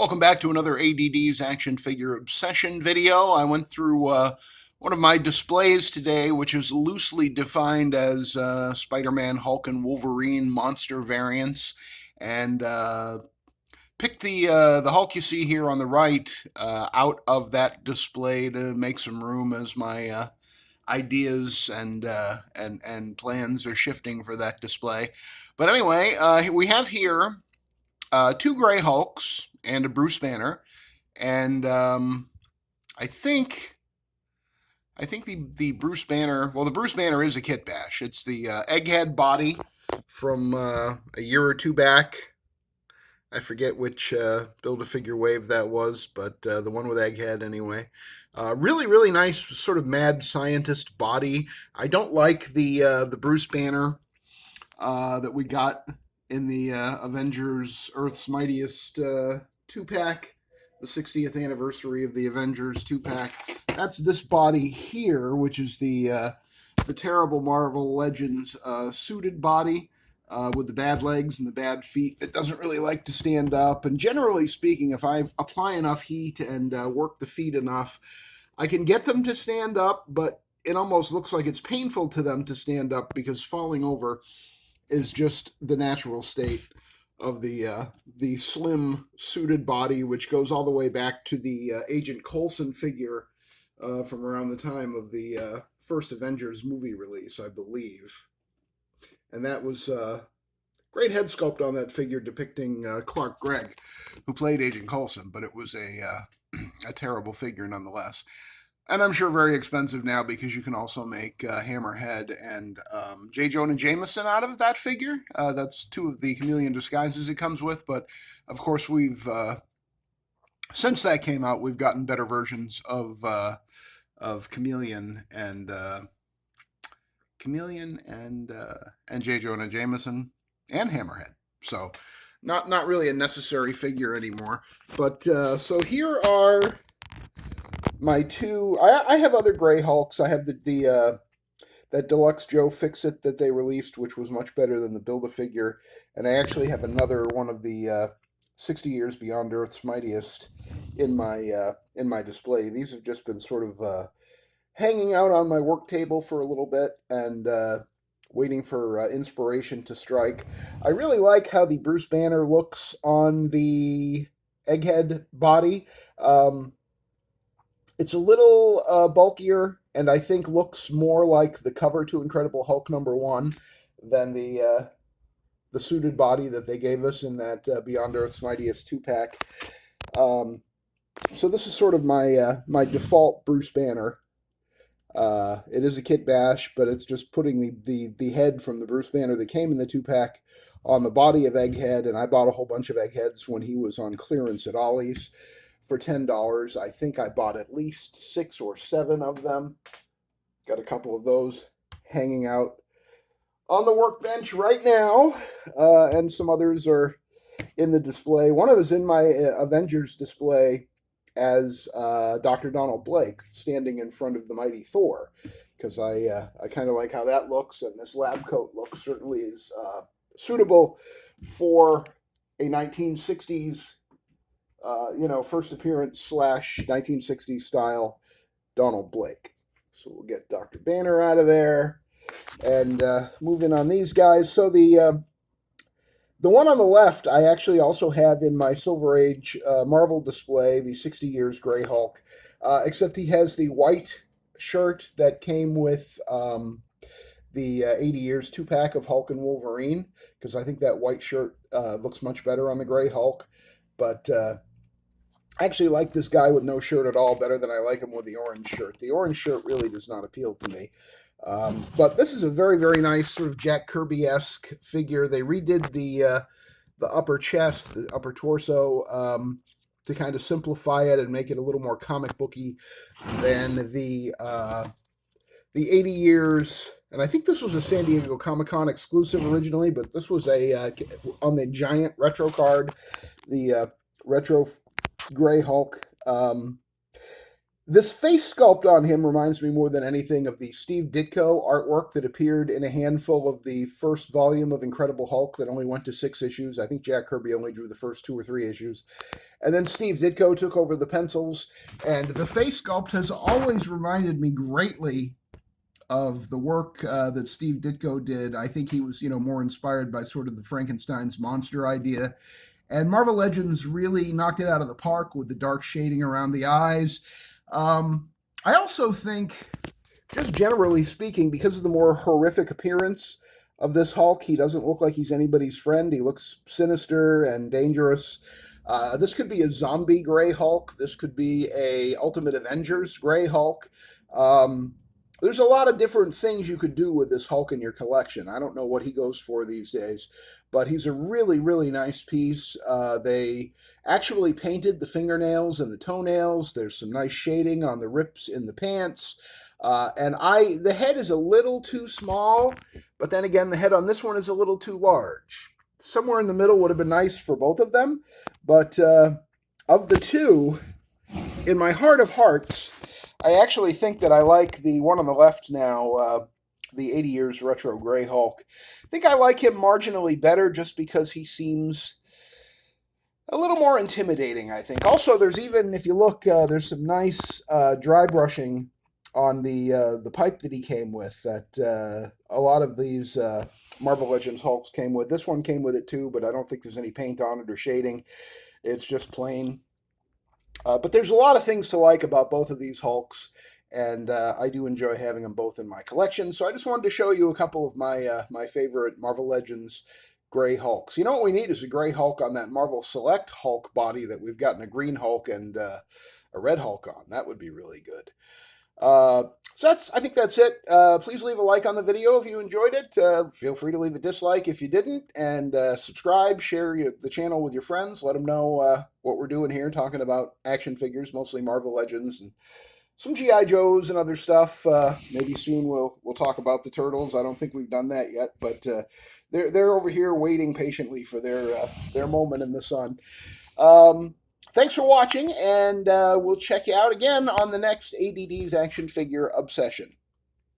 Welcome back to another ADD's Action Figure Obsession video. I went through one of my displays today, which is loosely defined as Spider-Man, Hulk, and Wolverine monster variants, and picked the Hulk you see here on the right out of that display to make some room as my ideas and plans are shifting for that display. But anyway, we have here two Gray Hulks and a Bruce Banner, and I think the Bruce Banner. Well, the Bruce Banner is a kit bash. It's the Egghead body from a year or two back. I forget which Build-A-Figure wave that was, but the one with Egghead anyway. Really nice sort of mad scientist body. I don't like the Bruce Banner that we got in the Avengers Earth's Mightiest 2-pack, the 60th anniversary of the Avengers 2-pack. That's this body here, which is the terrible Marvel Legends suited body with the bad legs and the bad feet that doesn't really like to stand up. And generally speaking, if I apply enough heat and work the feet enough, I can get them to stand up, but it almost looks like it's painful to them to stand up because falling over is just the natural state of the slim suited body, which goes all the way back to the Agent Coulson figure from around the time of the first Avengers movie release, I believe. And that was great head sculpt on that figure depicting Clark Gregg, who played Agent Coulson, but it was a terrible figure nonetheless. And I'm sure very expensive now because you can also make Hammerhead and J. Jonah Jameson out of that figure. That's two of the chameleon disguises it comes with. But of course, we've since that came out, we've gotten better versions of Chameleon and J. Jonah Jameson and Hammerhead. So not really a necessary figure anymore. But so here are my two. I have other Gray Hulks. I have the that deluxe Joe Fixit that they released, which was much better than the Build-A-Figure, and I actually have another one of the 60 Years Beyond Earth's Mightiest in my display. These have just been sort of hanging out on my work table for a little bit and waiting for inspiration to strike. I really like how the Bruce Banner looks on the Egghead body. It's a little bulkier, and I think looks more like the cover to Incredible Hulk #1 than the suited body that they gave us in that Beyond Earth's Mightiest 2-pack. So this is sort of my default Bruce Banner. It is a kit bash, but it's just putting the head from the Bruce Banner that came in the 2-pack on the body of Egghead, and I bought a whole bunch of Eggheads when he was on clearance at Ollie's for $10. I think I bought at least 6 or 7 of them. Got a couple of those hanging out on the workbench right now, and some others are in the display. One of them is in my Avengers display as Dr. Donald Blake standing in front of the mighty Thor, because I kind of like how that looks, and this lab coat look certainly is suitable for a 1960s first appearance / 1960s style Donald Blake. So we'll get Dr. Banner out of there and move in on these guys. So the one on the left, I actually also have in my Silver Age Marvel display, the 60 Years Gray Hulk, except he has the white shirt that came with the 80 Years 2-pack of Hulk and Wolverine, because I think that white shirt looks much better on the Gray Hulk. But I actually like this guy with no shirt at all better than I like him with the orange shirt. The orange shirt really does not appeal to me. But this is a very nice sort of Jack Kirby-esque figure. They redid the upper chest, the upper torso, to kind of simplify it and make it a little more comic booky than the 80 Years. And I think this was a San Diego Comic-Con exclusive originally, but this was on the giant retro card, the retro Gray Hulk. This face sculpt on him reminds me more than anything of the Steve Ditko artwork that appeared in a handful of the first volume of Incredible Hulk that only went to 6 issues. I think Jack Kirby only drew the first 2 or 3 issues. And then Steve Ditko took over the pencils. And the face sculpt has always reminded me greatly of the work that Steve Ditko did. I think he was, more inspired by sort of the Frankenstein's monster idea. And Marvel Legends really knocked it out of the park with the dark shading around the eyes. I also think, just generally speaking, because of the more horrific appearance of this Hulk, he doesn't look like he's anybody's friend. He looks sinister and dangerous. This could be a zombie Gray Hulk. This could be a Ultimate Avengers Gray Hulk. There's a lot of different things you could do with this Hulk in your collection. I don't know what he goes for these days, but he's a really, really nice piece. They actually painted the fingernails and the toenails. There's some nice shading on the rips in the pants. The head is a little too small, but then again, the head on this one is a little too large. Somewhere in the middle would have been nice for both of them, but of the two, in my heart of hearts, I actually think that I like the one on the left now, the 80 Years Retro Gray Hulk. I think I like him marginally better just because he seems a little more intimidating, I think. Also, there's even, if you look, there's some nice dry brushing on the pipe that he came with that a lot of these Marvel Legends Hulks came with. This one came with it too, but I don't think there's any paint on it or shading. It's just plain. But there's a lot of things to like about both of these Hulks, and I do enjoy having them both in my collection. So I just wanted to show you a couple of my favorite Marvel Legends Gray Hulks. You know what we need is a Gray Hulk on that Marvel Select Hulk body that we've gotten a Green Hulk and a Red Hulk on. That would be really good. So I think that's it. Please leave a like on the video if you enjoyed it. Feel free to leave a dislike if you didn't, and subscribe, share the channel with your friends. Let them know what we're doing here, talking about action figures, mostly Marvel Legends and some G.I. Joes and other stuff. Maybe soon we'll talk about the Turtles. I don't think we've done that yet, but they're over here waiting patiently for their moment in the sun. Thanks for watching, and we'll check you out again on the next ADD's Action Figure Obsession.